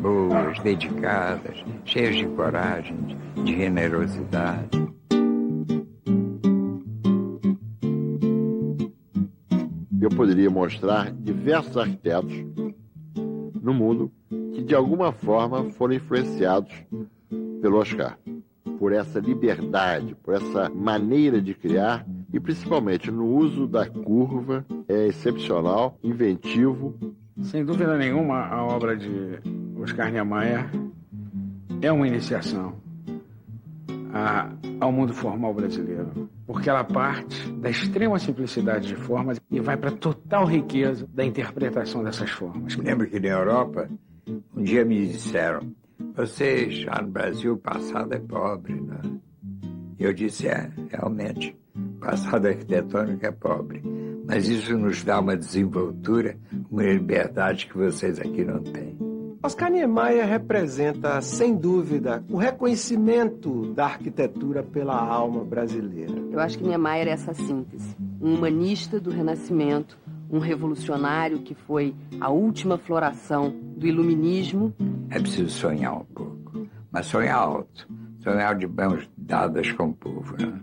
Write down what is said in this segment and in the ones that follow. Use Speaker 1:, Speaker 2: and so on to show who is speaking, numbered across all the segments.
Speaker 1: boas, dedicadas, cheias de coragem, de generosidade.
Speaker 2: Eu poderia mostrar diversos arquitetos no mundo que de alguma forma foram influenciados pelo Oscar, por essa liberdade, por essa maneira de criar e principalmente no uso da curva. É excepcional, inventivo.
Speaker 3: Sem dúvida nenhuma, a obra de Oscar Niemeyer é uma iniciação ao mundo formal brasileiro, porque ela parte da extrema simplicidade de formas e vai para a total riqueza da interpretação dessas formas.
Speaker 1: Lembro que na Europa, um dia me disseram: vocês já no Brasil, o passado é pobre, né? E eu disse: realmente, o passado arquitetônico é pobre, mas isso nos dá uma desenvoltura, uma liberdade que vocês aqui não têm.
Speaker 4: Oscar Niemeyer representa, sem dúvida, o reconhecimento da arquitetura pela alma brasileira.
Speaker 5: Eu acho que Niemeyer é essa síntese. Um humanista do Renascimento, um revolucionário que foi a última floração do iluminismo.
Speaker 1: É preciso sonhar um pouco, mas sonhar alto, sonhar de mãos dadas com o povo, né?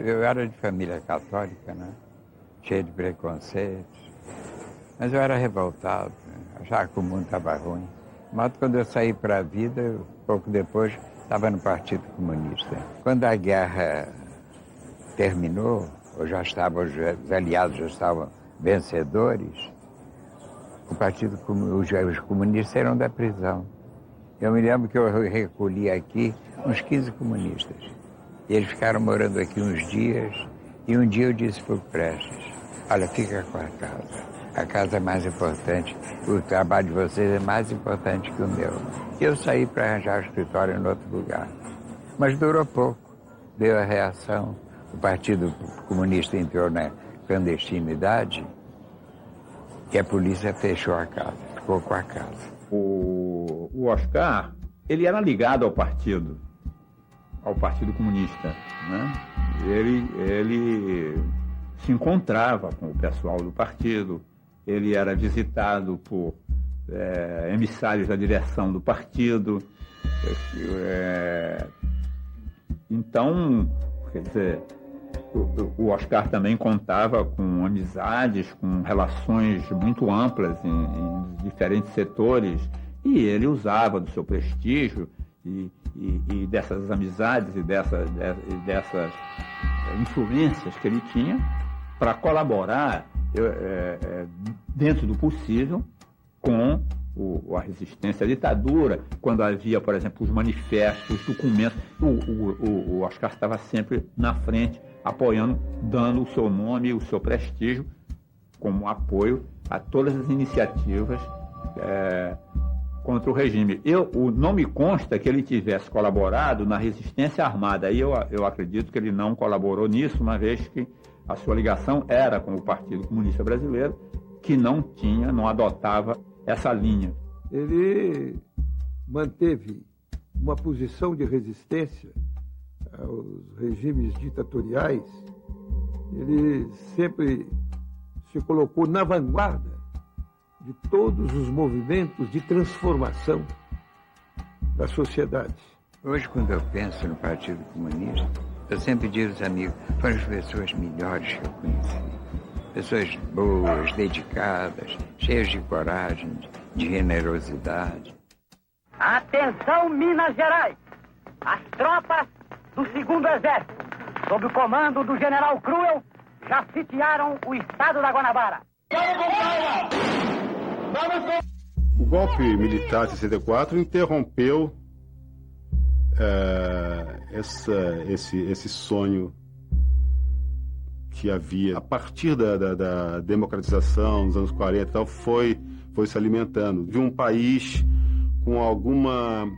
Speaker 1: Eu era de família católica, né? Cheia de preconceitos, mas eu era revoltado, né? Achava que o mundo estava ruim. Mas quando eu saí para a vida, pouco depois, estava no Partido Comunista. Quando a guerra terminou, os aliados já estavam vencedores, os comunistas saíram da prisão. Eu me lembro que eu recolhi aqui uns 15 comunistas. E eles ficaram morando aqui uns dias, e um dia eu disse para o Prestes: olha, fica com a casa é mais importante, o trabalho de vocês é mais importante que o meu. E eu saí para arranjar o escritório em outro lugar. Mas durou pouco, deu a reação, o Partido Comunista entrou na clandestinidade e a polícia fechou a casa, ficou com a casa.
Speaker 6: O Oscar, ele era ligado ao Partido Comunista, né? Ele se encontrava com o pessoal do partido, ele era visitado por emissários da direção do partido. Então, quer dizer, o Oscar também contava com amizades, com relações muito amplas em diferentes setores, e ele usava do seu prestígio e dessas amizades e dessas influências que ele tinha para colaborar dentro do possível com a resistência à ditadura. Quando havia, por exemplo, os manifestos, os documentos, o Oscar estava sempre na frente, apoiando, dando o seu nome e o seu prestígio como apoio a todas as iniciativas contra o regime. Não me consta que ele tivesse colaborado na resistência armada. Aí eu acredito que ele não colaborou nisso, uma vez que a sua ligação era com o Partido Comunista Brasileiro, que não adotava essa linha.
Speaker 7: Ele manteve uma posição de resistência aos regimes ditatoriais. Ele sempre se colocou na vanguarda de todos os movimentos de transformação da sociedade.
Speaker 1: Hoje, quando eu penso no Partido Comunista, eu sempre digo aos amigos: foram as pessoas melhores que eu conheci. Pessoas boas, dedicadas, cheias de coragem, de generosidade.
Speaker 8: Atenção, Minas Gerais! As tropas do 2º Exército, sob o comando do general Cruel, já sitiaram o estado da Guanabara.
Speaker 9: O golpe militar de 64 interrompeu esse sonho que havia. A partir da democratização dos anos 40 e tal, foi se alimentando de um país com alguma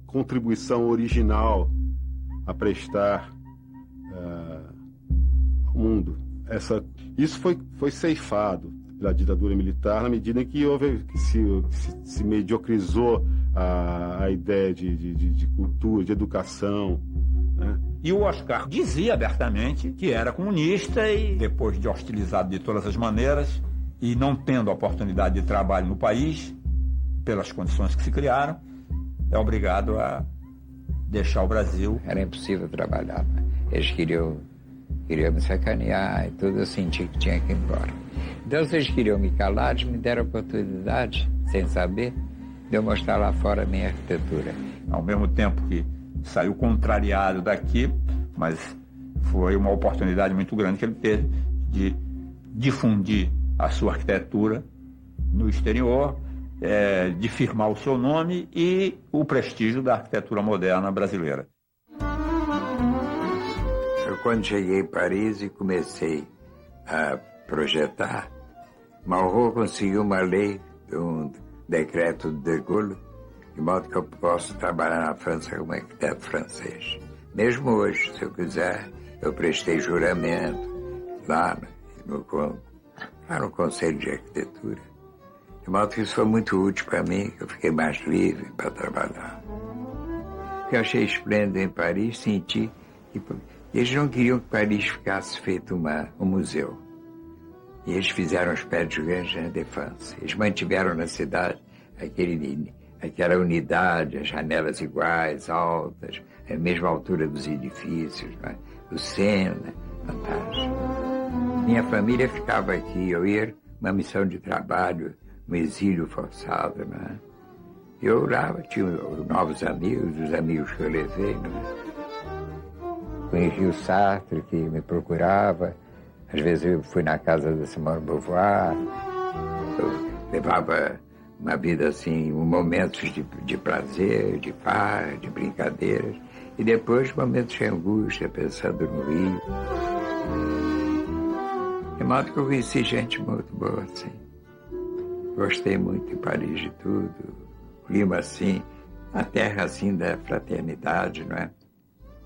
Speaker 9: contribuição original a prestar ao mundo. Isso foi ceifado pela ditadura militar na medida em que se mediocrizou a ideia de cultura, de educação, né?
Speaker 6: E o Oscar dizia abertamente que era comunista e, depois de hostilizado de todas as maneiras e não tendo oportunidade de trabalho no país, pelas condições que se criaram, é obrigado a deixar o Brasil.
Speaker 1: Era impossível trabalhar. Eles queriam me sacanear e tudo, eu senti que tinha que ir embora. Então, se eles queriam me calar, eles me deram a oportunidade, sem saber, de eu mostrar lá fora a minha arquitetura.
Speaker 6: Ao mesmo tempo que saiu contrariado daqui, mas foi uma oportunidade muito grande que ele teve de difundir a sua arquitetura no exterior, de firmar o seu nome e o prestígio da arquitetura moderna brasileira.
Speaker 1: Eu, quando cheguei em Paris e comecei a projetar, Malraux conseguiu uma lei, um decreto de Gaulle, de modo que eu posso trabalhar na França como arquiteto francês. Mesmo hoje, se eu quiser, eu prestei juramento lá no Conselho de Arquitetura. De modo que isso foi muito útil para mim, que eu fiquei mais livre para trabalhar. O que eu achei esplêndido em Paris, senti que eles não queriam que Paris ficasse feito um museu. E eles fizeram os Pés de Jardin de France. Eles mantiveram na cidade aquela unidade, as janelas iguais, altas, a mesma altura dos edifícios, né? O Sena, fantástico. Minha família ficava aqui, eu ia uma missão de trabalho, um exílio forçado, né? Eu lá tinha novos amigos, os amigos que eu levei, né? Conheci o Sartre, que me procurava. Às vezes eu fui na casa da Simone de Beauvoir. Eu levava uma vida assim, momentos de prazer, de paz, de brincadeiras. E depois momentos de angústia, pensando no Rio. De modo que eu conheci gente muito boa, assim. Gostei muito de Paris de tudo. O clima assim, a terra assim da fraternidade, não é?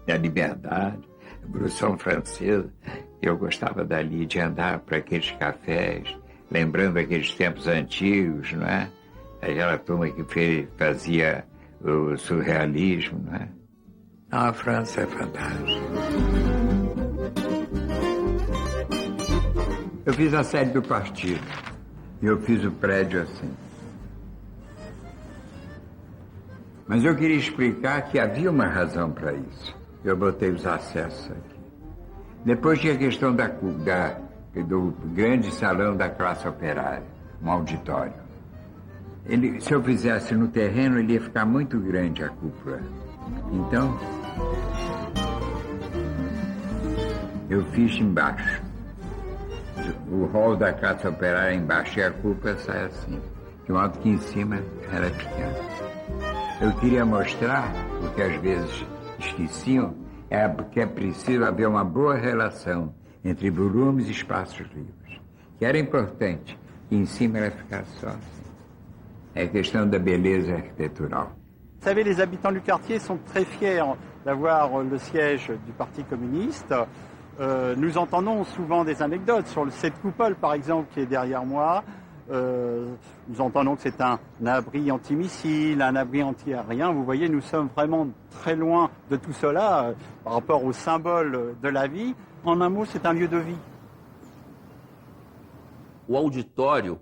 Speaker 1: Da liberdade, a Revolução Francesa. Eu gostava dali de andar para aqueles cafés, lembrando aqueles tempos antigos, não é? Aquela turma que fazia o surrealismo, não é? Não, a França é fantástica. Eu fiz a sede do partido e eu fiz o prédio assim. Mas eu queria explicar que havia uma razão para isso. Eu botei os acessos aqui. Depois tinha a questão do grande salão da classe operária, um auditório. Se eu fizesse no terreno, ele ia ficar muito grande a cúpula. Então, eu fiz embaixo. O hall da classe operária embaixo e a cúpula sai assim. De modo que em cima era pequeno. Eu queria mostrar, o que às vezes esqueciam, porque é preciso haver uma boa relação entre volumes e espaços livres. Que era importante, e em cima ela ficasse só assim. É a questão da beleza arquitetural.
Speaker 10: Vous savez, les habitants du quartier sont très fiers d'avoir le siège du Parti communiste. Nous entendons souvent des anecdotes sur cette coupole, par exemple, qui est derrière moi. Nous entendons que c'est un abri antimissile, un abri antiaérien. Vous voyez, nous sommes vraiment très loin de tout cela par rapport au symbole de la vie. En un mot, c'est un lieu de vie.
Speaker 11: O auditório,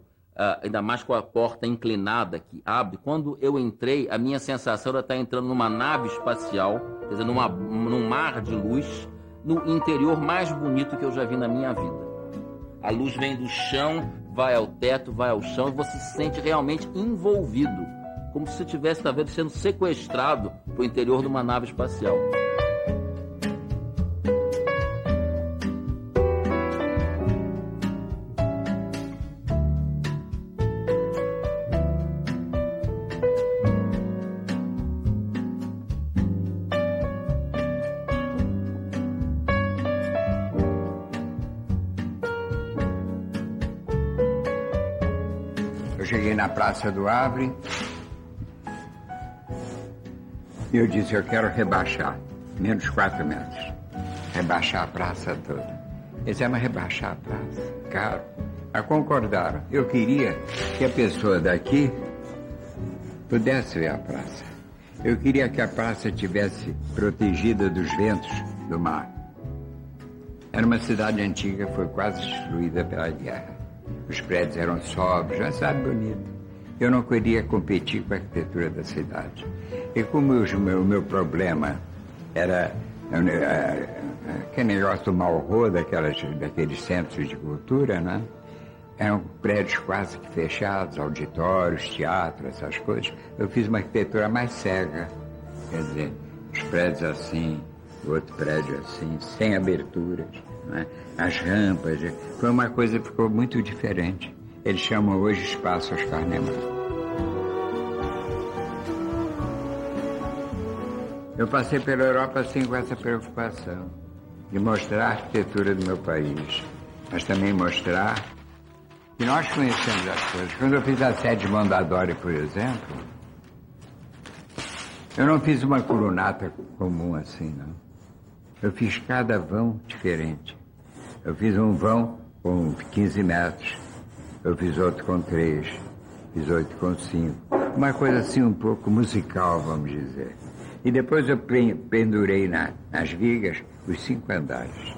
Speaker 11: ainda mais com a porta inclinada que abre, quando eu entrei, a minha sensação era estar entrando numa nave espacial, quer dizer, num mar de luz, no interior mais bonito que eu já vi na minha vida. A luz vem do chão, vai ao teto, vai ao chão, e você se sente realmente envolvido, como se você estivesse, talvez, sendo sequestrado para o interior de uma nave espacial.
Speaker 1: Cheguei na Praça do Havre e eu disse, eu quero rebaixar, menos 4 metros. Rebaixar a praça toda. Eles iam rebaixar a praça, caro. Mas concordaram. Eu queria que a pessoa daqui pudesse ver a praça. Eu queria que a praça estivesse protegida dos ventos do mar. Era uma cidade antiga, foi quase destruída pela guerra. Os prédios eram sóbrios, uma cidade bonita. Eu não queria competir com a arquitetura da cidade. E como o meu problema era aquele negócio do Malraux, daqueles centros de cultura, né? Eram prédios quase que fechados, auditórios, teatro, essas coisas. Eu fiz uma arquitetura mais cega. Quer dizer, os prédios assim, o outro prédio assim, sem aberturas, né? As rampas. Foi uma coisa que ficou muito diferente. Eles chamam hoje Espaço Oscar Niemeyer. Eu passei pela Europa assim com essa preocupação de mostrar a arquitetura do meu país, mas também mostrar que nós conhecemos as coisas. Quando eu fiz a sede de Mondadori, por exemplo, eu não fiz uma colunata comum assim, não. Eu fiz cada vão diferente. Eu fiz um vão com 15 metros, eu fiz outro com 3, fiz outro com 5. Uma coisa assim um pouco musical, vamos dizer. E depois eu pendurei nas vigas os 5 andares.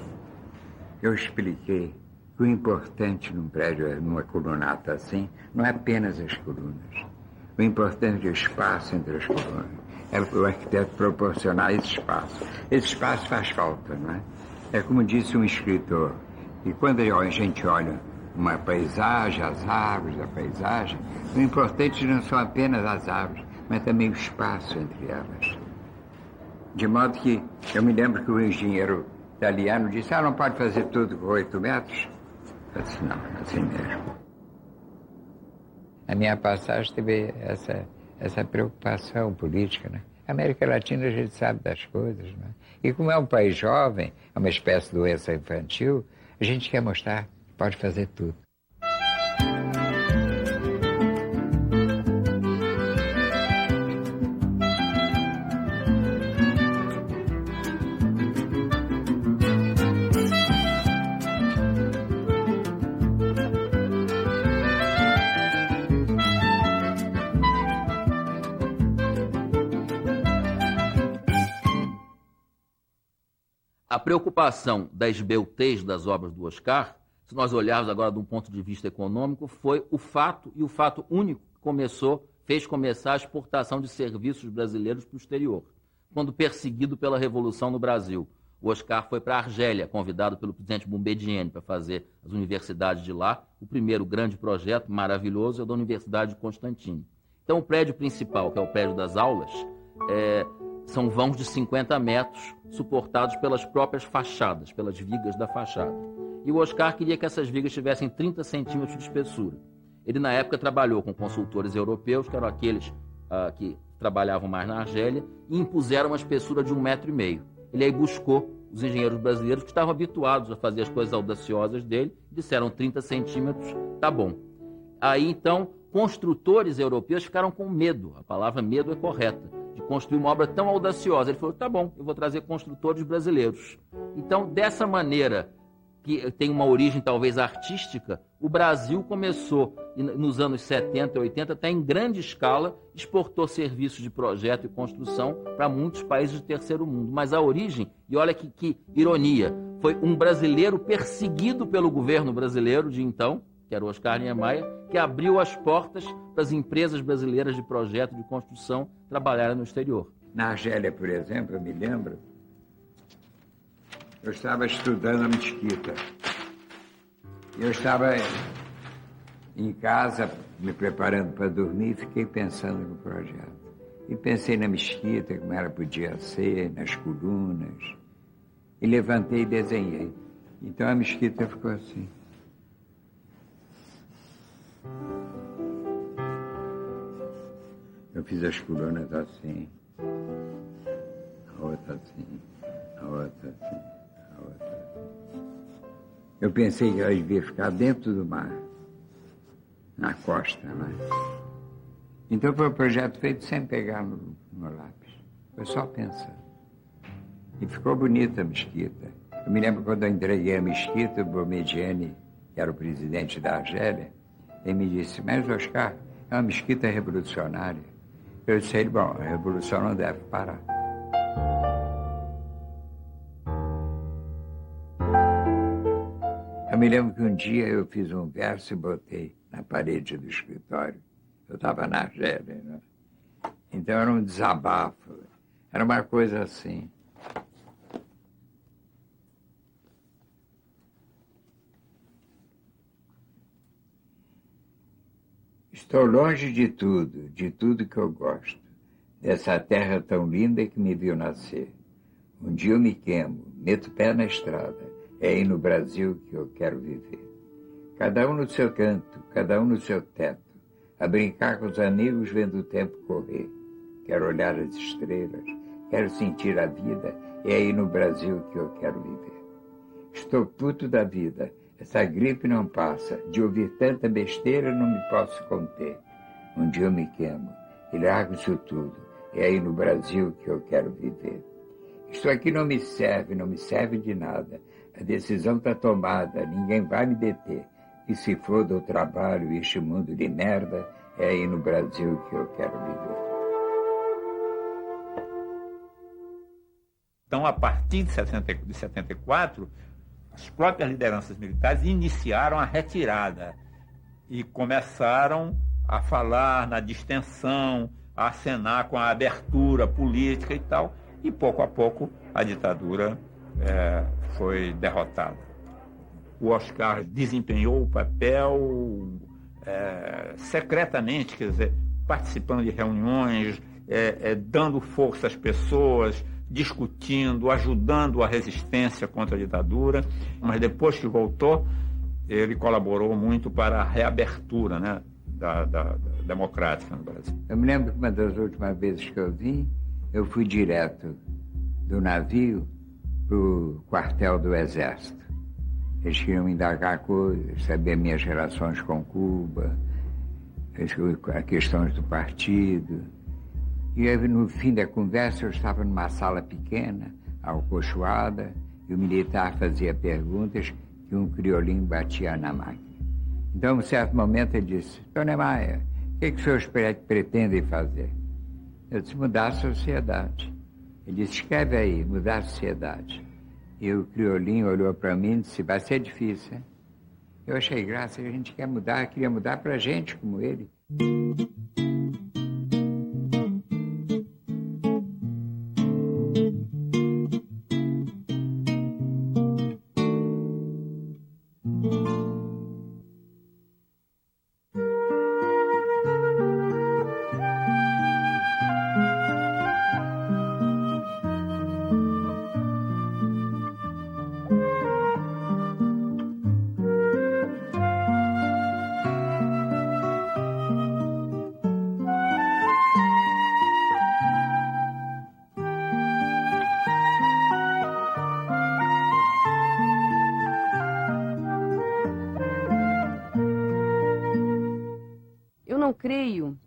Speaker 1: Eu expliquei que o importante num prédio, numa colunata assim, não é apenas as colunas. O importante é o espaço entre as colunas. É o arquiteto proporcionar esse espaço. Esse espaço faz falta, não é? É como disse um escritor, que quando a gente olha uma paisagem, as árvores da paisagem, o importante não são apenas as árvores, mas também o espaço entre elas. De modo que eu me lembro que o engenheiro italiano disse, não pode fazer tudo com 8 metros? Eu disse, não, assim mesmo. A minha passagem teve essa preocupação política, né? A América Latina a gente sabe das coisas, né? E como é um país jovem, é uma espécie de doença infantil, a gente quer mostrar que pode fazer tudo.
Speaker 11: A preocupação da esbeltez das obras do Oscar, se nós olharmos agora de um ponto de vista econômico, foi o fato, e o fato único, que fez começar a exportação de serviços brasileiros para o exterior. Quando perseguido pela Revolução no Brasil, o Oscar foi para a Argélia, convidado pelo presidente Boumediene para fazer as universidades de lá. O primeiro grande projeto maravilhoso é o da Universidade de Constantine. Então, o prédio principal, que é o prédio das aulas, são vãos de 50 metros, suportados pelas próprias fachadas, pelas vigas da fachada. E o Oscar queria que essas vigas tivessem 30 centímetros de espessura. Ele, na época, trabalhou com consultores europeus, que eram aqueles que trabalhavam mais na Argélia, e impuseram uma espessura de 1,5 metro. Ele aí buscou os engenheiros brasileiros que estavam habituados a fazer as coisas audaciosas dele, e disseram 30 centímetros, tá bom. Aí, então, construtores europeus ficaram com medo, a palavra medo é correta, de construir uma obra tão audaciosa. Ele falou, tá bom, eu vou trazer construtores brasileiros. Então, dessa maneira, que tem uma origem talvez artística, o Brasil começou, nos anos 70 e 80, até em grande escala, exportou serviços de projeto e construção para muitos países do terceiro mundo. Mas a origem, e olha que ironia, foi um brasileiro perseguido pelo governo brasileiro de então, que era o Oscar Niemeyer, que abriu as portas para as empresas brasileiras de projeto de construção trabalharem no exterior.
Speaker 1: Na Argélia, por exemplo, eu me lembro, eu estava estudando a mesquita. Eu estava em casa, me preparando para dormir, e fiquei pensando no projeto. E pensei na mesquita, como ela podia ser, nas colunas. E levantei e desenhei. Então a mesquita ficou assim. Eu fiz as colunas assim, a outra assim, a outra assim, a outra assim. Eu pensei que ela devia ficar dentro do mar, na costa, né? Então foi um projeto feito sem pegar no lápis, foi só pensando. E ficou bonita a mesquita. Eu me lembro quando eu entreguei a mesquita, o Boumediene, que era o presidente da Argélia, ele me disse, mas Oscar, é uma mesquita revolucionária. Eu disse a ele, bom, a revolução não deve parar. Eu me lembro que um dia eu fiz um verso e botei na parede do escritório. Eu estava na Argélia, né? Então era um desabafo, era uma coisa assim. Estou longe de tudo que eu gosto, dessa terra tão linda que me viu nascer. Um dia eu me queimo, meto o pé na estrada, é aí no Brasil que eu quero viver. Cada um no seu canto, cada um no seu teto, a brincar com os amigos vendo o tempo correr. Quero olhar as estrelas, quero sentir a vida, é aí no Brasil que eu quero viver. Estou puto da vida, essa gripe não passa, de ouvir tanta besteira não me posso conter. Um dia eu me queimo e largo isso tudo, é aí no Brasil que eu quero viver. Isto aqui não me serve de nada. A decisão está tomada, ninguém vai me deter. E se for do trabalho, este mundo de merda, é aí no Brasil que eu quero viver.
Speaker 6: Então, a partir de 74, as próprias lideranças militares iniciaram a retirada e começaram a falar na distensão, a acenar com a abertura política e tal, e pouco a pouco a ditadura foi derrotada. O Oscar desempenhou o papel secretamente, quer dizer, participando de reuniões, dando força às pessoas, discutindo, ajudando a resistência contra a ditadura, mas depois que voltou, ele colaborou muito para a reabertura, né, da democrática no Brasil.
Speaker 1: Eu me lembro que uma das últimas vezes que eu vim, eu fui direto do navio para o quartel do Exército. Eles queriam me indagar coisas, saber minhas relações com Cuba, as questões do partido. E aí, no fim da conversa, eu estava numa sala pequena, acolchoada, e o militar fazia perguntas que um criolinho batia na máquina. Então, em um certo momento, ele disse, Dona Niemeyer, o que os senhores pretendem fazer? Eu disse, mudar a sociedade. Ele disse, escreve aí, mudar a sociedade. E o criolinho olhou para mim e disse, vai ser difícil, hein? Eu achei graça, a gente queria mudar para a gente como ele.
Speaker 5: Creio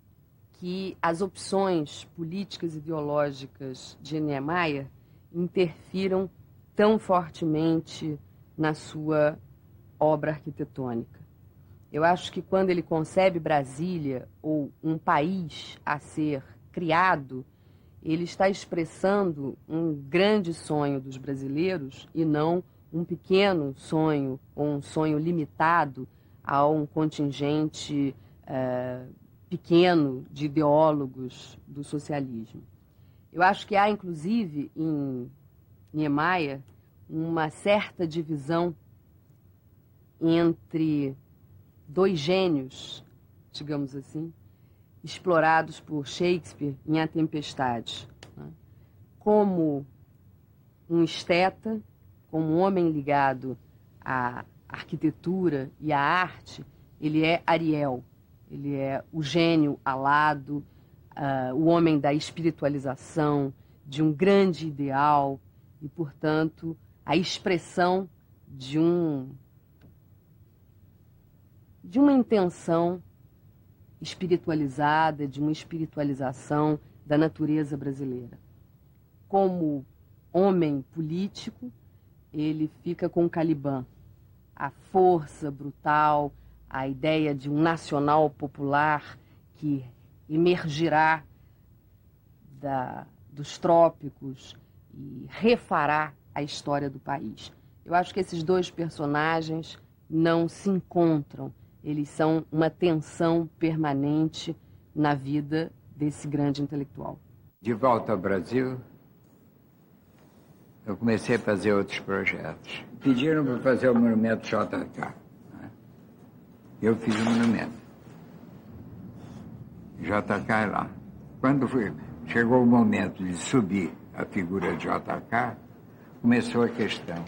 Speaker 5: que as opções políticas e ideológicas de Niemeyer interfiram tão fortemente na sua obra arquitetônica. Eu acho que quando ele concebe Brasília ou um país a ser criado, ele está expressando um grande sonho dos brasileiros e não um pequeno sonho ou um sonho limitado a um contingente pequeno de ideólogos do socialismo. Eu acho que há, inclusive, em Niemeyer, uma certa divisão entre dois gênios, digamos assim, explorados por Shakespeare em A Tempestade. Né? Como um esteta, como um homem ligado à arquitetura e à arte, ele é Ariel. Ele é o gênio alado, o homem da espiritualização, de um grande ideal e, portanto, a expressão de uma intenção espiritualizada, de uma espiritualização da natureza brasileira. Como homem político, ele fica com Caliban, a força brutal, a ideia de um nacional popular que emergirá dos trópicos e refará a história do país. Eu acho que esses dois personagens não se encontram. Eles são uma tensão permanente na vida desse grande intelectual.
Speaker 1: De volta ao Brasil, eu comecei a fazer outros projetos. Pediram para fazer o monumento JK. Né? Eu fiz o monumento. JK é lá. Quando chegou o momento de subir a figura de JK, começou a questão.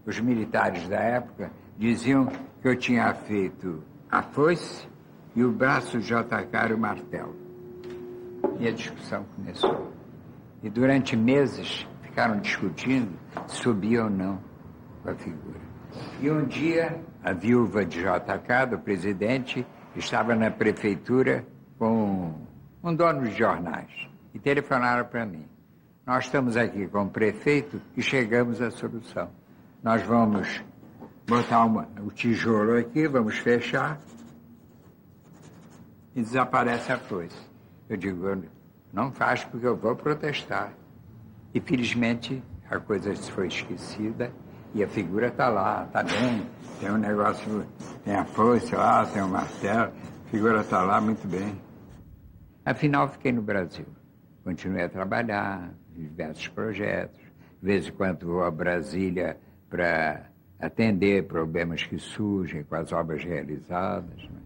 Speaker 1: Os militares da época diziam que eu tinha feito a foice e o braço de JK era o martelo. E a discussão começou. E durante meses ficaram discutindo se subia ou não com a figura. E um dia, a viúva de JK, do presidente, estava na prefeitura com um dono de jornais. E telefonaram para mim. Nós estamos aqui com o prefeito e chegamos à solução. Nós vamos botar o tijolo aqui, vamos fechar e desaparece a foice. Eu digo, não faz porque eu vou protestar. E felizmente a coisa foi esquecida e a figura está lá, está bem. Tem um negócio, tem a foice lá, tem o martelo, a figura está lá muito bem. Afinal, fiquei no Brasil. Continuei a trabalhar em diversos projetos. De vez em quando vou a Brasília para atender problemas que surgem com as obras realizadas. Né?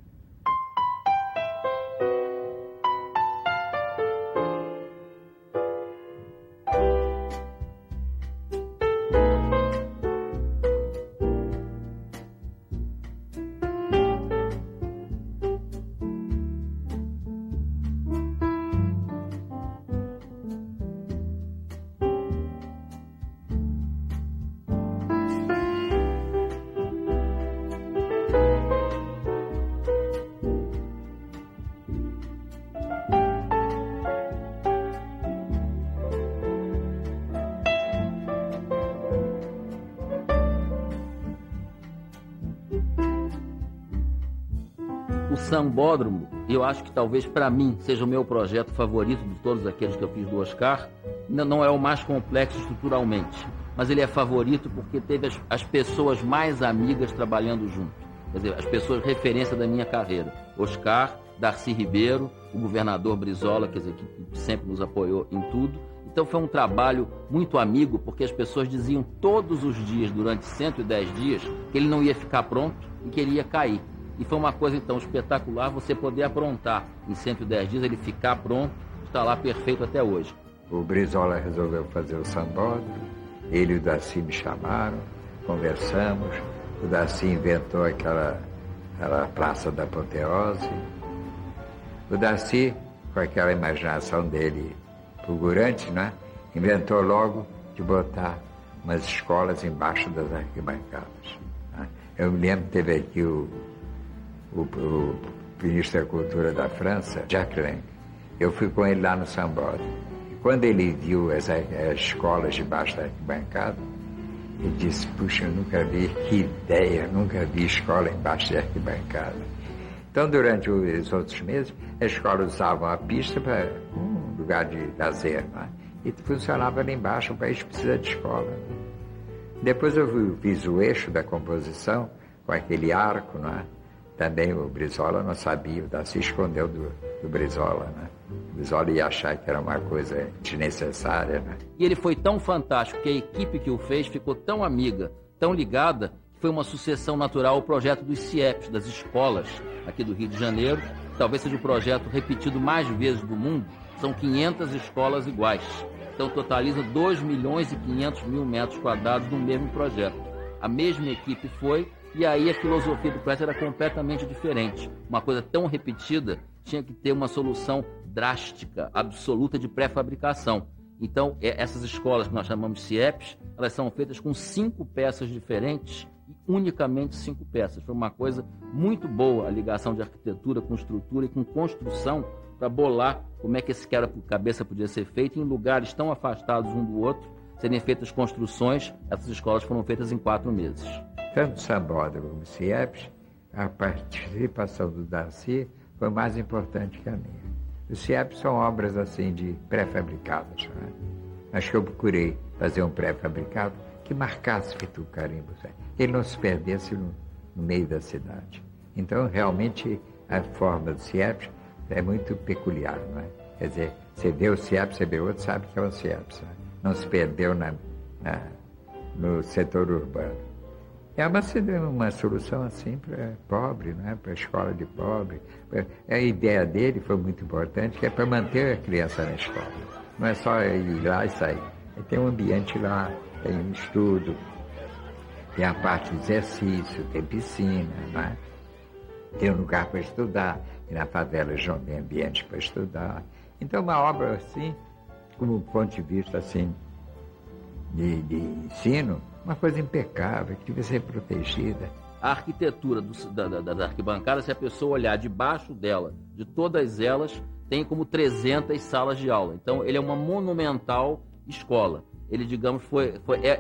Speaker 11: O Sambódromo, eu acho que talvez para mim seja o meu projeto favorito de todos aqueles que eu fiz do Oscar. Não é o mais complexo estruturalmente, mas ele é favorito porque teve as pessoas mais amigas trabalhando junto. Quer dizer, as pessoas referência da minha carreira. Oscar, Darcy Ribeiro, o governador Brizola, quer dizer, que sempre nos apoiou em tudo. Então foi um trabalho muito amigo, porque as pessoas diziam todos os dias, durante 110 dias, que ele não ia ficar pronto e que ele ia cair. E foi uma coisa, então, espetacular você poder aprontar em 110 dias, ele ficar pronto, está lá perfeito até hoje.
Speaker 1: O Brizola resolveu fazer o Sambódromo, ele e o Darcy me chamaram, conversamos, o Darcy inventou aquela Praça da Apoteose. O Darcy, com aquela imaginação dele fulgurante, né, inventou logo de botar umas escolas embaixo das arquibancadas. Né? Eu me lembro que teve aqui o ministro da Cultura da França, Jacques Lang. Eu fui com ele lá no Sambódromo. E quando ele viu as escolas debaixo da arquibancada, ele disse, puxa, eu nunca vi, que ideia, nunca vi escola embaixo da arquibancada. Então, durante os outros meses, as escolas usavam a pista para um lugar de lazer, né? E funcionava ali embaixo, o país precisa de escola. Depois eu fiz o eixo da composição, com aquele arco, né? Também o Brizola não sabia, o Darcy escondeu do Brizola, né? O Brizola ia achar que era uma coisa desnecessária, né?
Speaker 11: E ele foi tão fantástico que a equipe que o fez ficou tão amiga, tão ligada, que foi uma sucessão natural ao projeto dos CIEPs, das escolas aqui do Rio de Janeiro. Talvez seja o projeto repetido mais vezes do mundo. São 500 escolas iguais. Então totaliza 2.500.000 metros quadrados no mesmo projeto. A mesma equipe foi. E aí a filosofia do projeto era completamente diferente. Uma coisa tão repetida tinha que ter uma solução drástica, absoluta de pré-fabricação. Então, essas escolas que nós chamamos de CIEPs, elas são feitas com 5 peças diferentes e unicamente 5 peças. Foi uma coisa muito boa a ligação de arquitetura com estrutura e com construção para bolar como é que esse quebra-cabeça podia ser feito em lugares tão afastados um do outro, serem feitas construções. Essas escolas foram feitas em 4 meses.
Speaker 1: Tanto o Sambódromo como o CIEPs, a participação do Darcy foi mais importante que a minha. Os CIEP são obras assim de pré-fabricadas, né? Acho que eu procurei fazer um pré-fabricado que marcasse Pitu Carimbo, que ele não se perdesse no meio da cidade. Então, realmente, a forma do CIEP é muito peculiar, não é? Quer dizer, você vê o CIEP, você vê outro, sabe que é o CIEP, sabe? Não se perdeu no setor urbano. É uma solução assim para pobre, né? Para a escola de pobre. A ideia dele foi muito importante, que é para manter a criança na escola. Não é só ir lá e sair. Tem um ambiente lá, tem um estudo, tem a parte de exercício, tem piscina, né? Tem um lugar para estudar, e na favela já tem ambiente para estudar. Então, uma obra assim, como ponto de vista assim, de ensino, uma coisa impecável, que devia ser protegida.
Speaker 11: A arquitetura da arquibancada, se a pessoa olhar debaixo dela, de todas elas, tem como 300 salas de aula. Então, ele é uma monumental escola. Ele, digamos,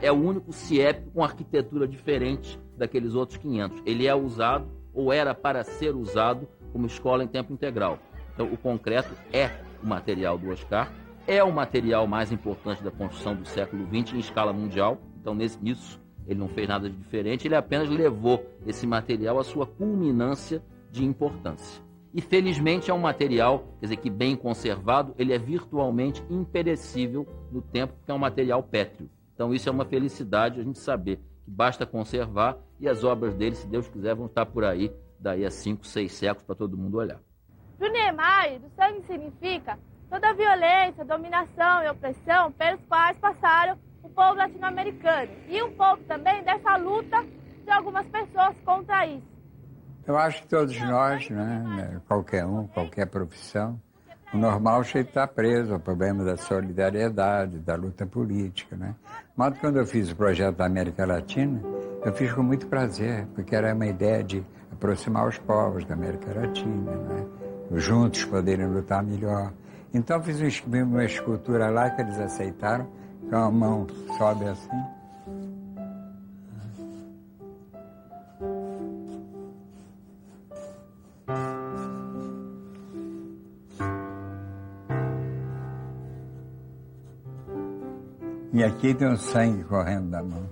Speaker 11: é o único CIEP com arquitetura diferente daqueles outros 500. Ele é usado, ou era para ser usado, como escola em tempo integral. Então, o concreto é o material do Oscar, é o material mais importante da construção do século XX em escala mundial. Então, nisso, ele não fez nada de diferente, ele apenas levou esse material à sua culminância de importância. E, felizmente, é um material, quer dizer, que bem conservado, ele é virtualmente imperecível no tempo, porque é um material pétreo. Então, isso é uma felicidade, a gente saber que basta conservar, e as obras dele, se Deus quiser, vão estar por aí, daí a 5, 6 séculos, para todo mundo olhar.
Speaker 12: Para o Niemeyer, o sangue significa toda a violência, dominação e opressão pelos quais passaram o povo latino-americano, e um pouco também dessa luta de algumas pessoas contra isso.
Speaker 1: Eu acho que todos nós, né, qualquer um, qualquer profissão, o normal é estar preso ao problema da solidariedade, da luta política, né? Mas quando eu fiz o projeto da América Latina, eu fiz com muito prazer, porque era uma ideia de aproximar os povos da América Latina, né? Juntos poderem lutar melhor. Então fiz uma escultura lá que eles aceitaram, com a mão sobe assim. E aqui tem o sangue correndo da mão.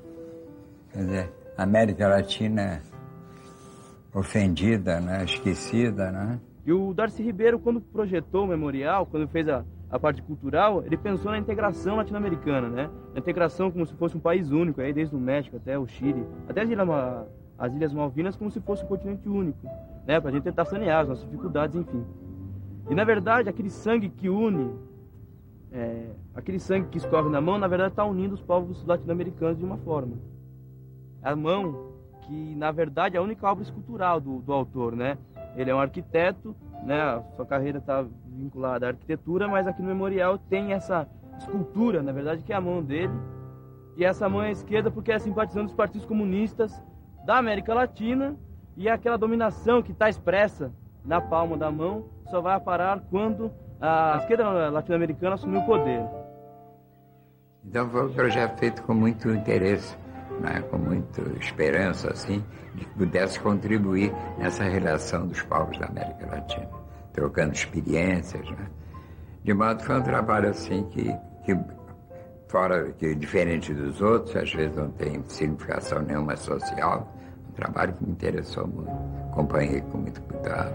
Speaker 1: Quer dizer, a América Latina ofendida, né? Esquecida, né?
Speaker 13: E o Darcy Ribeiro, quando projetou o memorial, quando fez a parte cultural, ele pensou na integração latino-americana, né? Na integração como se fosse um país único, aí desde o México até o Chile, até as Ilhas Malvinas, como se fosse um continente único, né? Pra gente tentar sanear as nossas dificuldades, enfim. E, na verdade, aquele sangue que une, aquele sangue que escorre na mão, na verdade, está unindo os povos latino-americanos de uma forma. A mão, que, na verdade, é a única obra escultural do autor, né? Ele é um arquiteto, né? A sua carreira está vinculada à arquitetura, mas aqui no memorial tem essa escultura, na verdade, que é a mão dele. E essa mão é esquerda porque é simpatizante dos partidos comunistas da América Latina, e aquela dominação que está expressa na palma da mão só vai parar quando a esquerda latino-americana assumiu o poder.
Speaker 1: Então foi um projeto feito com muito interesse, né? Com muita esperança, assim, de que pudesse contribuir nessa relação dos povos da América Latina, trocando experiências, né? De modo que foi um trabalho assim que diferente dos outros, às vezes não tem significação nenhuma social, um trabalho que me interessou muito, acompanhei com muito cuidado.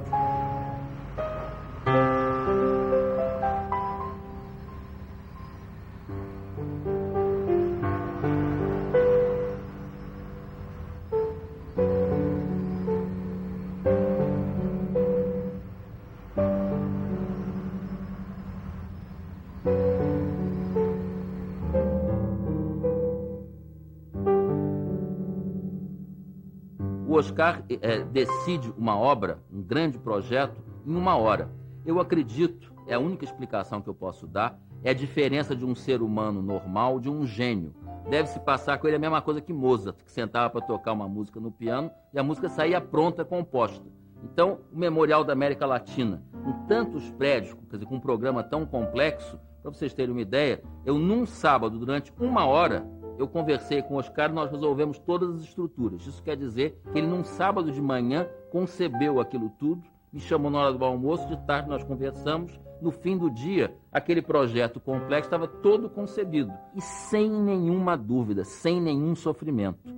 Speaker 11: O Oscar decide uma obra, um grande projeto, em 1 hora. Eu acredito, é a única explicação que eu posso dar, é a diferença de um ser humano normal de um gênio. Deve-se passar com ele a mesma coisa que Mozart, que sentava para tocar uma música no piano e a música saía pronta, composta. Então, o Memorial da América Latina, com tantos prédios, quer dizer, com um programa tão complexo, para vocês terem uma ideia, eu num sábado, durante 1 hora, eu conversei com o Oscar e nós resolvemos todas as estruturas. Isso quer dizer que ele, num sábado de manhã, concebeu aquilo tudo, me chamou na hora do almoço, de tarde nós conversamos. No fim do dia, aquele projeto complexo estava todo concebido e sem nenhuma dúvida, sem nenhum sofrimento.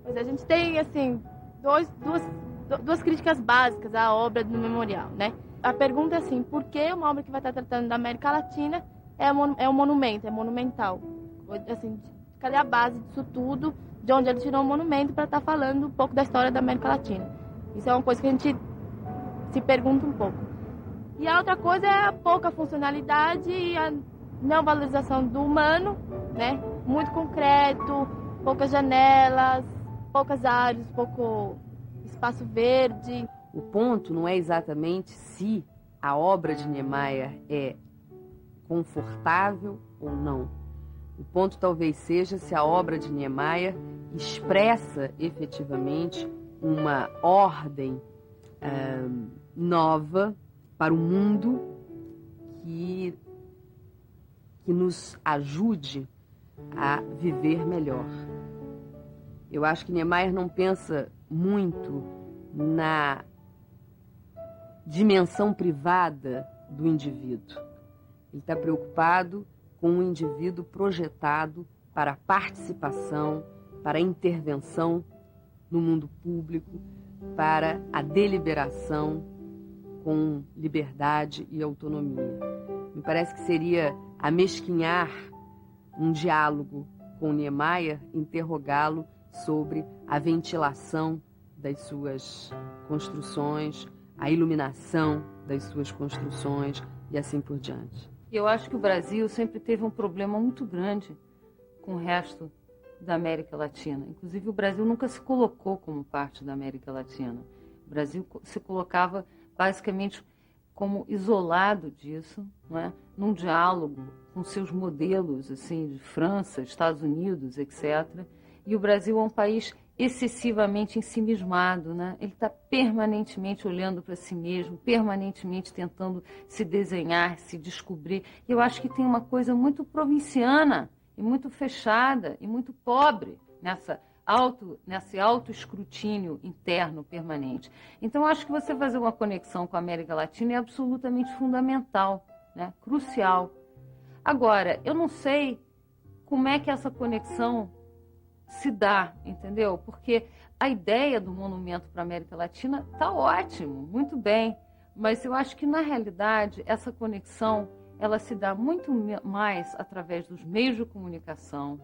Speaker 12: A gente tem, assim, duas críticas básicas à obra do memorial, né? A pergunta é assim, por que uma obra que vai estar tratando da América Latina é um monumento, é monumental? Assim, cadê a base disso tudo? De onde ele tirou o monumento para estar falando um pouco da história da América Latina? Isso é uma coisa que a gente se pergunta um pouco. E a outra coisa é a pouca funcionalidade e a não valorização do humano, né? Muito concreto, poucas janelas, poucas áreas, pouco espaço verde.
Speaker 5: O ponto não é exatamente se a obra de Niemeyer é confortável ou não. O ponto talvez seja se a obra de Niemeyer expressa efetivamente uma ordem nova para o mundo que nos ajude a viver melhor. Eu acho que Niemeyer não pensa muito na dimensão privada do indivíduo. Ele está preocupado com um indivíduo projetado para a participação, para a intervenção no mundo público, para a deliberação com liberdade e autonomia. Me parece que seria amesquinhar um diálogo com Niemeyer, interrogá-lo sobre a ventilação das suas construções, a iluminação das suas construções e assim por diante.
Speaker 14: Eu acho que o Brasil sempre teve um problema muito grande com o resto da América Latina. Inclusive, o Brasil nunca se colocou como parte da América Latina. O Brasil se colocava basicamente como isolado disso, não é? Num diálogo com seus modelos assim, de França, Estados Unidos, etc., e o Brasil é um país excessivamente ensimismado, né? Ele está permanentemente olhando para si mesmo, permanentemente tentando se desenhar, se descobrir. Eu acho que tem uma coisa muito provinciana e muito fechada e muito pobre nesse autoescrutínio interno permanente. Então, eu acho que você fazer uma conexão com a América Latina é absolutamente fundamental, né? Crucial. Agora, eu não sei como é que essa conexão se dá, entendeu? Porque a ideia do monumento para a América Latina está ótimo, muito bem, mas eu acho que, na realidade, essa conexão ela se dá muito mais através dos meios de comunicação,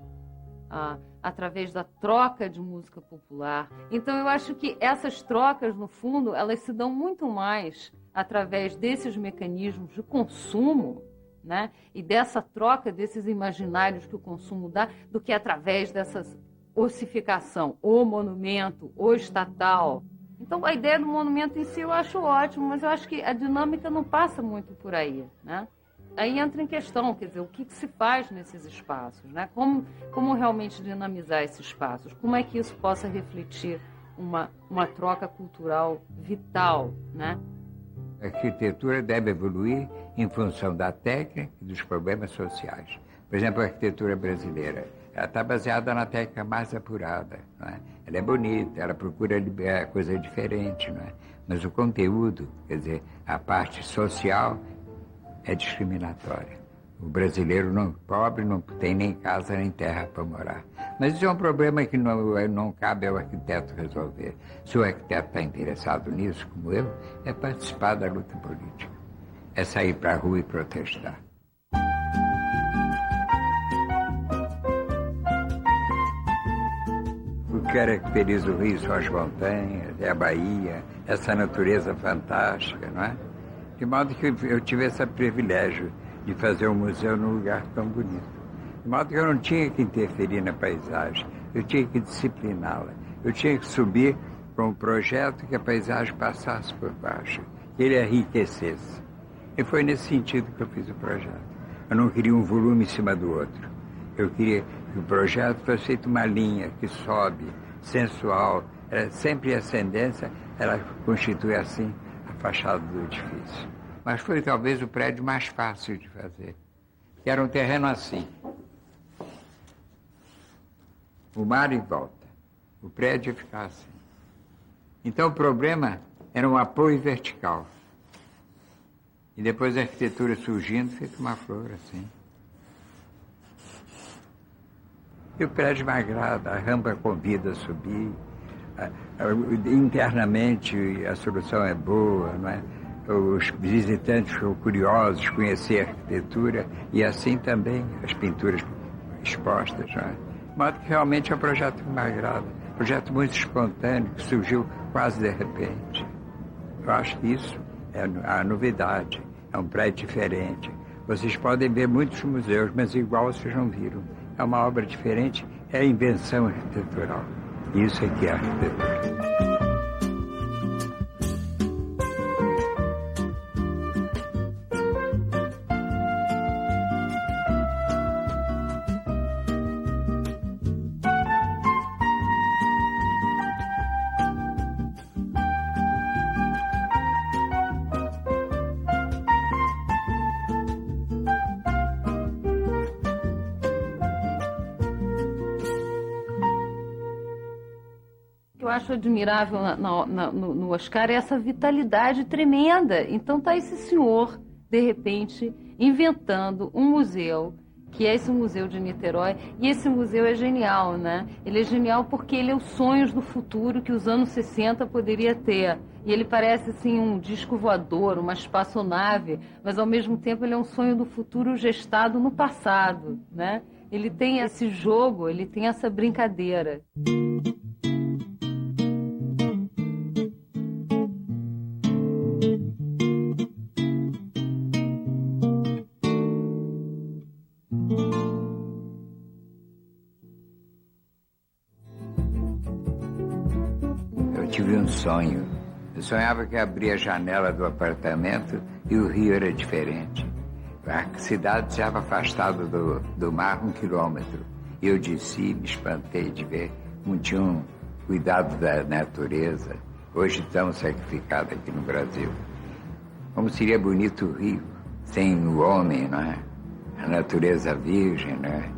Speaker 14: através da troca de música popular. Então, eu acho que essas trocas, no fundo, elas se dão muito mais através desses mecanismos de consumo, né? E dessa troca desses imaginários que o consumo dá, do que através dessas ossificação, o monumento, o estatal. Então, a ideia do monumento em si eu acho ótimo, mas eu acho que a dinâmica não passa muito por aí, né? Aí entra em questão, quer dizer, o que se faz nesses espaços, né? Como realmente dinamizar esses espaços? Como é que isso possa refletir uma troca cultural vital, né?
Speaker 1: A arquitetura deve evoluir em função da técnica e dos problemas sociais. Por exemplo, a arquitetura brasileira, ela está baseada na técnica mais apurada, não é? Ela é bonita, ela procura coisa diferente, não é? Mas o conteúdo, quer dizer, a parte social é discriminatória. O brasileiro pobre não tem nem casa nem terra para morar. Mas isso é um problema que não cabe ao arquiteto resolver. Se o arquiteto está interessado nisso, como eu, é participar da luta política. É sair para a rua e protestar. O que caracteriza o Rio são as montanhas, é a Bahia, essa natureza fantástica, não é? De modo que eu tive esse privilégio de fazer um museu num lugar tão bonito. De modo que eu não tinha que interferir na paisagem, eu tinha que discipliná-la. Eu tinha que subir para um projeto que a paisagem passasse por baixo, que ele enriquecesse. E foi nesse sentido que eu fiz o projeto. Eu não queria um volume em cima do outro. Eu queria que o projeto fosse feito uma linha que sobe, sensual, Ela sempre ascendência, ela constitui assim a fachada do edifício. Mas foi talvez o prédio mais fácil de fazer. Era um terreno assim. O mar em volta. O prédio ia ficar assim. Então o problema era um apoio vertical. E depois a arquitetura surgindo, fica uma flor assim. E o prédio me agrada, a rampa convida a subir. Internamente a solução é boa, não é? Os visitantes ficam curiosos, conhecer a arquitetura e assim também as pinturas expostas, não é? De modo que realmente é um projeto que me agrada, um projeto muito espontâneo, que surgiu quase de repente. Eu acho que isso é a novidade, é um prédio diferente. Vocês podem ver muitos museus, mas igual vocês não viram. É uma obra diferente, é a invenção arquitetural. Isso aqui é arquitetura.
Speaker 14: Eu acho admirável no Oscar é essa vitalidade tremenda. Então está esse senhor, de repente, inventando um museu, que é esse museu de Niterói, e esse museu é genial, né? Ele é genial porque ele é os sonhos do futuro que os anos 60 poderia ter. E ele parece assim um disco voador, uma espaçonave, mas ao mesmo tempo ele é um sonho do futuro gestado no passado, né? Ele tem esse jogo, ele tem essa brincadeira.
Speaker 1: Eu tive um sonho. Eu sonhava que abria a janela do apartamento e o rio era diferente. A cidade estava afastada do mar 1 quilômetro. Eu desci, me espantei de ver como tinha um cuidado da natureza, hoje tão sacrificado aqui no Brasil. Como seria bonito o rio, sem o homem, não é? A natureza virgem, não é?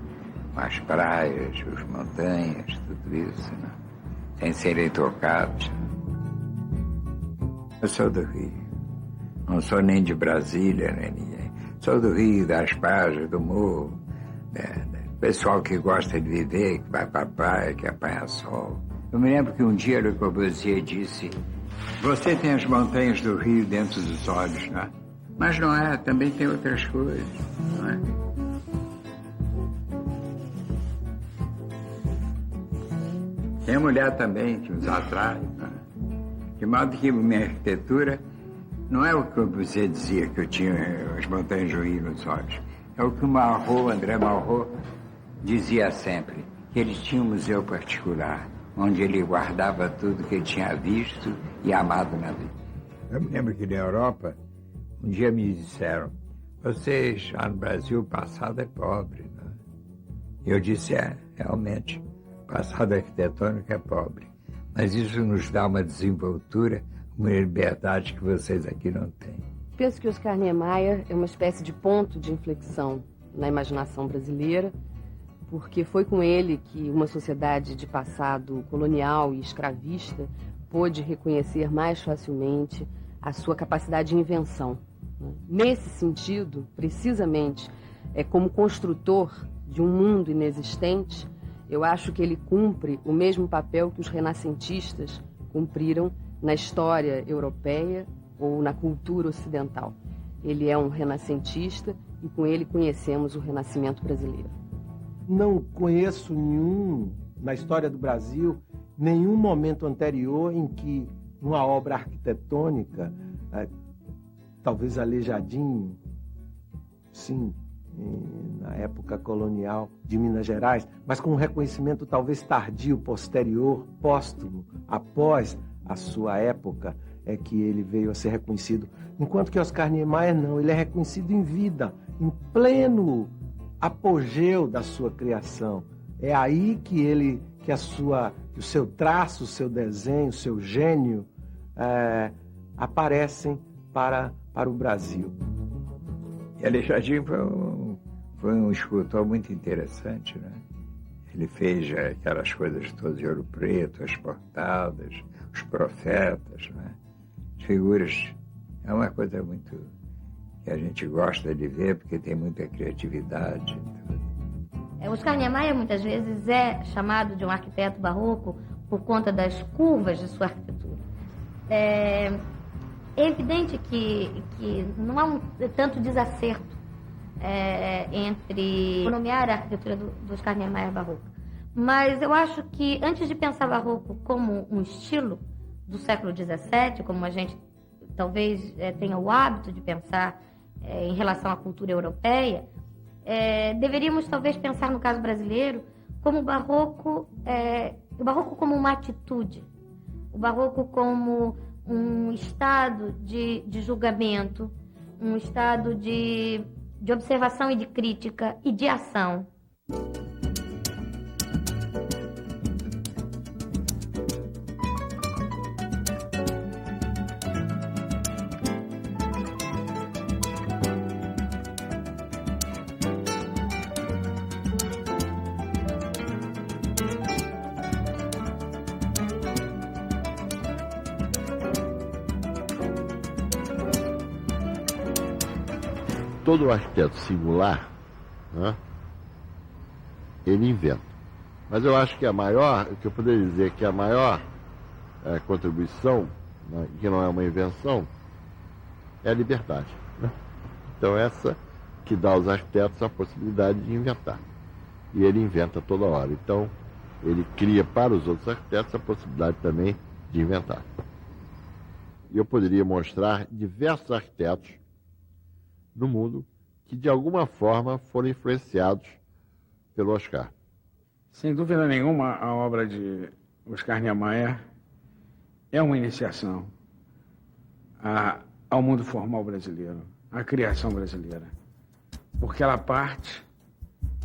Speaker 1: As praias, as montanhas, tudo isso, não é? Sem serem tocados. Eu sou do Rio. Não sou nem de Brasília, nem ninguém. Sou do Rio, das praias, do morro. Pessoal que gosta de viver, que vai para a praia, que apanha sol. Eu me lembro que um dia Le Corbusier disse: você tem as montanhas do Rio dentro dos olhos, não é? Mas não é, também tem outras coisas, não é? Tem a mulher também que nos atrai, não é? De modo que minha arquitetura não é o que você dizia que eu tinha as montanhas do Rio nos olhos. É o que o André Malraux, dizia sempre, que ele tinha um museu particular, onde ele guardava tudo que ele tinha visto e amado na vida. Eu me lembro que na Europa, um dia me disseram: vocês lá no Brasil, o passado é pobre, não é? E eu disse: realmente, o passado arquitetônico é pobre. Mas isso nos dá uma desenvoltura, uma liberdade que vocês aqui não têm.
Speaker 5: Penso que Oscar Niemeyer é uma espécie de ponto de inflexão na imaginação brasileira, porque foi com ele que uma sociedade de passado colonial e escravista pôde reconhecer mais facilmente a sua capacidade de invenção. Nesse sentido, precisamente, como construtor de um mundo inexistente, eu acho que ele cumpre o mesmo papel que os renascentistas cumpriram na história europeia ou na cultura ocidental. Ele é um renascentista e com ele conhecemos o Renascimento brasileiro.
Speaker 4: Não conheço na história do Brasil, nenhum momento anterior em que uma obra arquitetônica, talvez Aleijadinho, sim, na época colonial de Minas Gerais, mas com um reconhecimento talvez tardio, posterior, póstumo, após a sua época, é que ele veio a ser reconhecido. Enquanto que Oscar Niemeyer não, ele é reconhecido em vida, em pleno apogeu da sua criação. É aí que ele que o seu traço, o seu desenho, o seu gênio aparecem para o Brasil.
Speaker 1: E Aleijadinho foi um escultor muito interessante, né? Ele fez aquelas coisas todas de Ouro Preto, as portadas, os profetas, né? As figuras. É uma coisa muito que a gente gosta de ver, porque tem muita criatividade.
Speaker 15: Oscar Niemeyer muitas vezes é chamado de um arquiteto barroco por conta das curvas de sua arquitetura. É evidente que não há tanto desacerto entre nomear a arquitetura do Oscar Niemeyer barroca. Mas eu acho que antes de pensar barroco como um estilo do século XVII, como a gente talvez tenha o hábito de pensar em relação à cultura europeia, deveríamos talvez pensar no caso brasileiro como o barroco como uma atitude, o barroco como um estado de julgamento, um estado de observação e de crítica e de ação.
Speaker 2: Todo arquiteto singular, né, ele inventa. Mas eu acho que o que eu poderia dizer que a maior contribuição, né, que não é uma invenção, é a liberdade. Né? Então essa que dá aos arquitetos a possibilidade de inventar. E ele inventa toda hora. Então ele cria para os outros arquitetos a possibilidade também de inventar. E eu poderia mostrar diversos arquitetos no mundo que de alguma forma foram influenciados pelo Oscar.
Speaker 3: Sem dúvida nenhuma, a obra de Oscar Niemeyer é uma iniciação ao mundo formal brasileiro, à criação brasileira, porque ela parte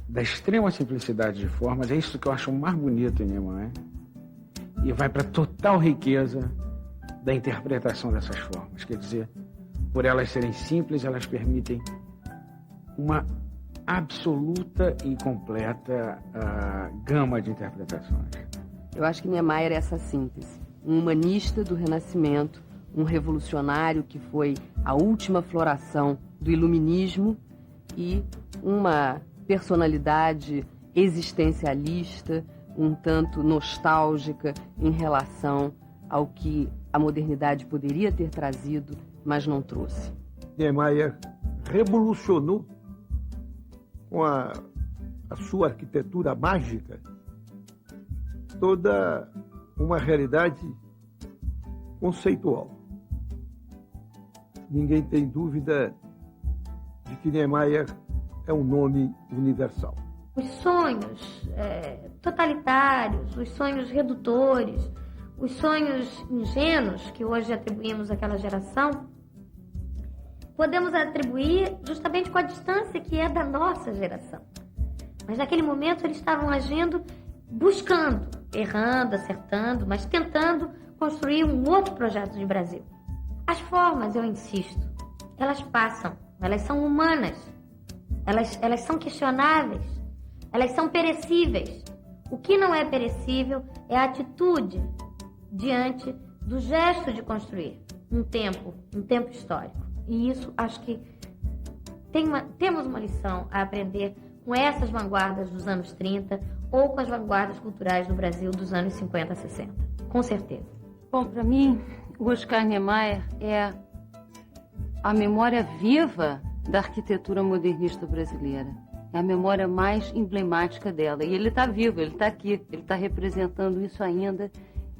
Speaker 3: da extrema simplicidade de formas, é isso que eu acho mais bonito em Niemeyer, e vai para a total riqueza da interpretação dessas formas, quer dizer, por elas serem simples, elas permitem uma absoluta e completa gama de interpretações.
Speaker 5: Eu acho que Niemeyer é essa síntese. Um humanista do Renascimento, um revolucionário que foi a última floração do iluminismo e uma personalidade existencialista, um tanto nostálgica em relação ao que a modernidade poderia ter trazido, mas não trouxe.
Speaker 7: Niemeyer revolucionou com a sua arquitetura mágica toda uma realidade conceitual. Ninguém tem dúvida de que Niemeyer é um nome universal.
Speaker 15: Os sonhos totalitários, os sonhos redutores, os sonhos ingênuos que hoje atribuímos àquela geração, podemos atribuir justamente com a distância que é da nossa geração. Mas naquele momento eles estavam agindo, buscando, errando, acertando, mas tentando construir um outro projeto de Brasil. As formas, eu insisto, elas passam, elas são humanas, elas são questionáveis, elas são perecíveis. O que não é perecível é a atitude diante do gesto de construir um tempo histórico. E isso, acho que temos uma lição a aprender com essas vanguardas dos anos 30 ou com as vanguardas culturais do Brasil dos anos 50 a 60. Com certeza.
Speaker 14: Bom, para mim, o Oscar Niemeyer é a memória viva da arquitetura modernista brasileira. É a memória mais emblemática dela. E ele está vivo, ele está aqui, ele está representando isso ainda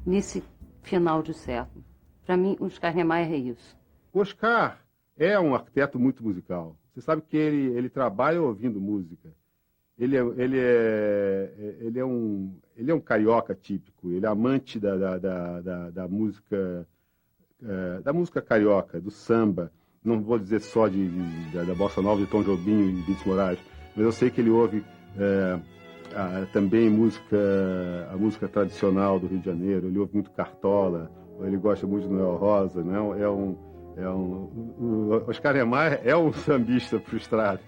Speaker 14: nesse final de século. Para mim, o Oscar Niemeyer é isso.
Speaker 9: Oscar é um arquiteto muito musical. Você sabe que ele trabalha ouvindo música. Ele é um carioca típico. Ele é amante da música carioca, do samba. Não vou dizer só da bossa nova de Tom Jobim e Vinícius Moraes, mas eu sei que ele ouve também a música tradicional do Rio de Janeiro. Ele ouve muito Cartola, ele gosta muito de Noel Rosa, né? O Oscar Niemeyer é um sambista frustrado.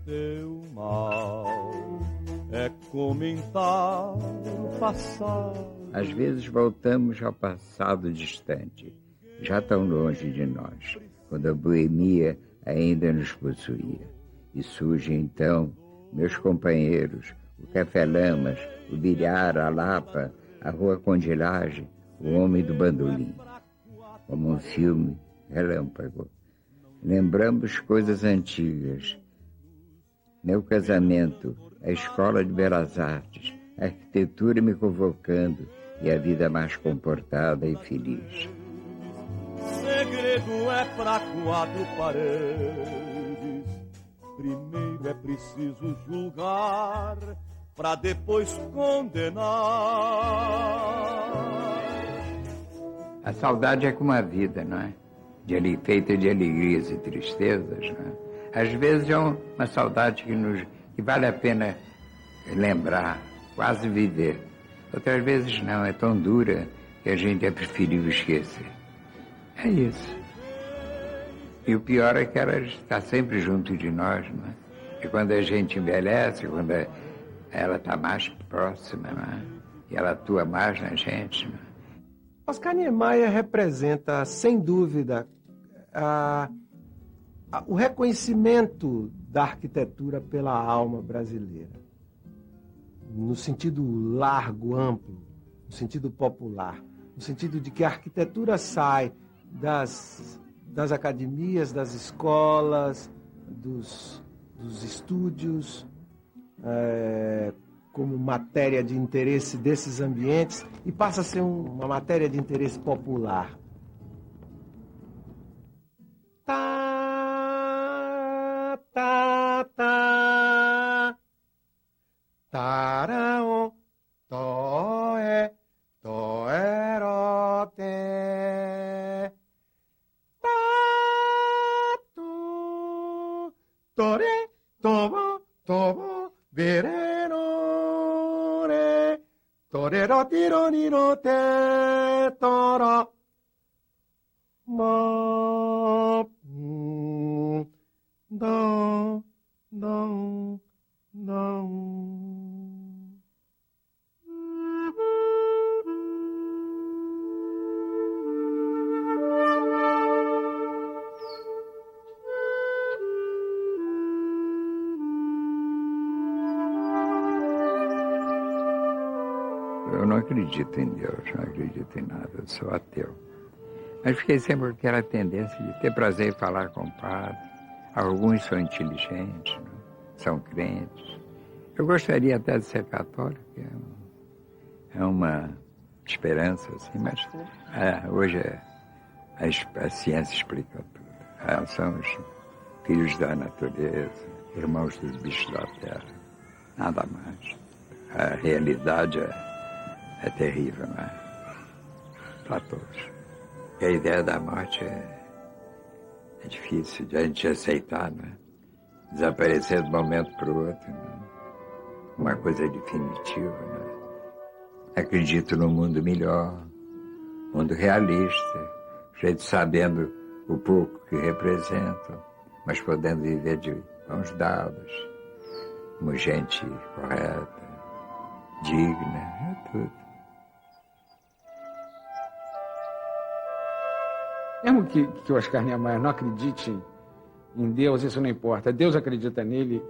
Speaker 16: Teu mal é comentar o passado.
Speaker 1: Às vezes voltamos ao passado distante, já tão longe de nós, quando a boemia ainda nos possuía. E surgem então meus companheiros, o Café Lamas, o Bilhar, a Lapa, a Rua Condilagem, o Homem do Bandolim. Como um filme relâmpago. Lembramos coisas antigas. Meu casamento, a Escola de Belas Artes, a arquitetura me convocando e a vida mais comportada e feliz.
Speaker 16: Segredo é pra 4 paredes. Primeiro é preciso julgar, pra depois condenar.
Speaker 1: A saudade é como a vida, não é? Feita de alegrias e tristezas, não é? Às vezes é uma saudade que vale a pena lembrar, quase viver. Outras vezes não, é tão dura que a gente é preferível esquecer. É isso. E o pior é que ela está sempre junto de nós, não é? E quando a gente envelhece, quando ela está mais próxima, não é? E ela atua mais na gente, não é?
Speaker 4: Oscar Niemeyer representa, sem dúvida, o reconhecimento da arquitetura pela alma brasileira, no sentido largo, amplo, no sentido popular, no sentido de que a arquitetura sai das academias, das escolas, dos estúdios, como matéria de interesse desses ambientes e passa a ser uma matéria de interesse popular. Tá, tá, tá. Tarao, toe, toerote. Tatu, tore, tobo, tobo, vereno. Torero tironiro te toro ma do do do.
Speaker 1: Eu não acredito em Deus, não acredito em nada, eu sou ateu. Mas fiquei sempre com aquela tendência de ter prazer em falar com o padre. Alguns são inteligentes, não? São crentes. Eu gostaria até de ser católico, é uma esperança, assim, mas hoje a ciência explica tudo. São os filhos da natureza, irmãos dos bichos da terra, nada mais. A realidade é terrível, não é? Para todos. E a ideia da morte é difícil de a gente aceitar, não é? Desaparecer de um momento para o outro, não é? Uma coisa definitiva, não é? Acredito num mundo melhor, mundo realista, gente sabendo o pouco que representam, mas podendo viver de mãos dadas, como gente correta, digna, é tudo.
Speaker 3: Mesmo que o Oscar Niemeyer não acredite em Deus, isso não importa. Deus acredita nele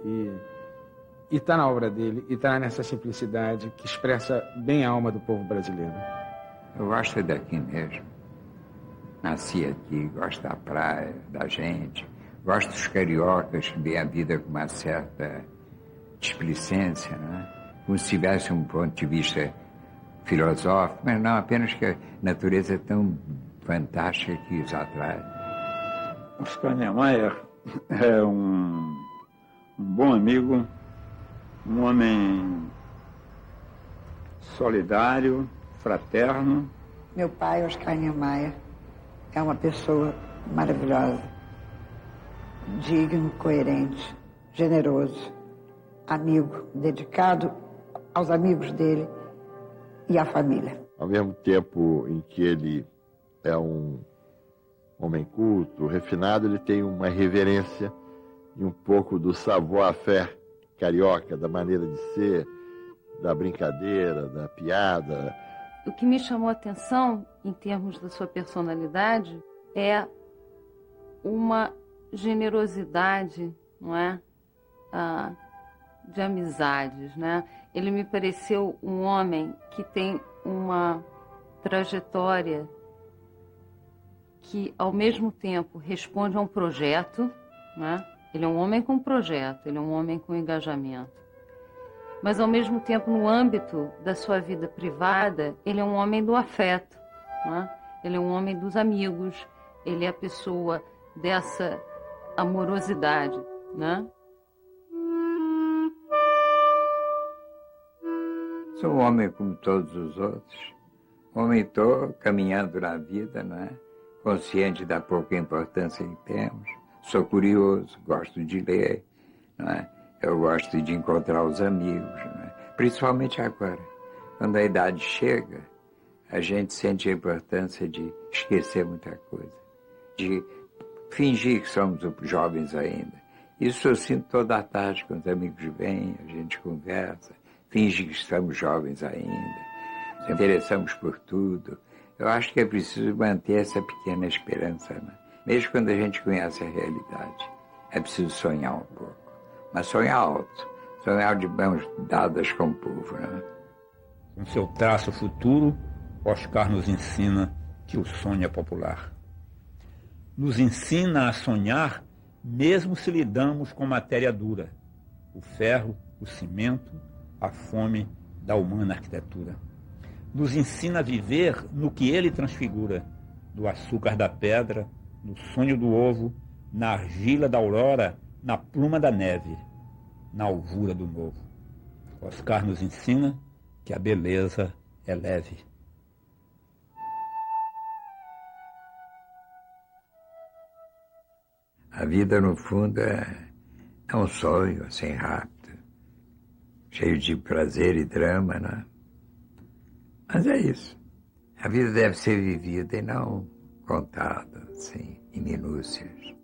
Speaker 3: e está na obra dele, e está nessa simplicidade que expressa bem a alma do povo brasileiro.
Speaker 1: Eu gosto daqui mesmo. Nasci aqui, gosto da praia, da gente. Gosto dos cariocas que veem a vida com uma certa displicência, não é? Como se tivesse um ponto de vista filosófico, mas não, apenas que a natureza é tão fantástica que os atrai.
Speaker 6: Oscar Niemeyer é um bom amigo, um homem solidário, fraterno.
Speaker 17: Meu pai, Oscar Niemeyer, é uma pessoa maravilhosa, digno, coerente, generoso, amigo, dedicado aos amigos dele e à família.
Speaker 2: Ao mesmo tempo em que ele é um homem culto, refinado, ele tem uma reverência e um pouco do savoir-faire carioca, da maneira de ser, da brincadeira, da piada.
Speaker 14: O que me chamou a atenção, em termos da sua personalidade, é uma generosidade, não é? De amizades, né? Ele me pareceu um homem que tem uma trajetória que, ao mesmo tempo, responde a um projeto, né? Ele é um homem com projeto, ele é um homem com engajamento. Mas, ao mesmo tempo, no âmbito da sua vida privada, ele é um homem do afeto, né? Ele é um homem dos amigos, ele é a pessoa dessa amorosidade, né?
Speaker 1: Sou um homem como todos os outros. Homem estou caminhando na vida, não é? Consciente da pouca importância que temos. Sou curioso, gosto de ler, não é? Eu gosto de encontrar os amigos, não é? Principalmente agora, quando a idade chega, a gente sente a importância de esquecer muita coisa, de fingir que somos jovens ainda. Isso eu sinto toda a tarde quando os amigos vêm, a gente conversa, finge que estamos jovens ainda, nos interessamos por tudo. Eu acho que é preciso manter essa pequena esperança, né? Mesmo quando a gente conhece a realidade. É preciso sonhar um pouco, mas sonhar alto, sonhar de mãos dadas com o povo, né?
Speaker 6: Com seu traço futuro, Oscar nos ensina que o sonho é popular. Nos ensina a sonhar mesmo se lidamos com matéria dura, o ferro, o cimento, a fome da humana arquitetura. Nos ensina a viver no que ele transfigura, do açúcar da pedra, no sonho do ovo, na argila da aurora, na pluma da neve, na alvura do novo. Oscar nos ensina que a beleza é leve.
Speaker 1: A vida, no fundo, é um sonho, assim, rápido, cheio de prazer e drama, né? Mas é isso. A vida deve ser vivida e não contada, assim, em minúcias.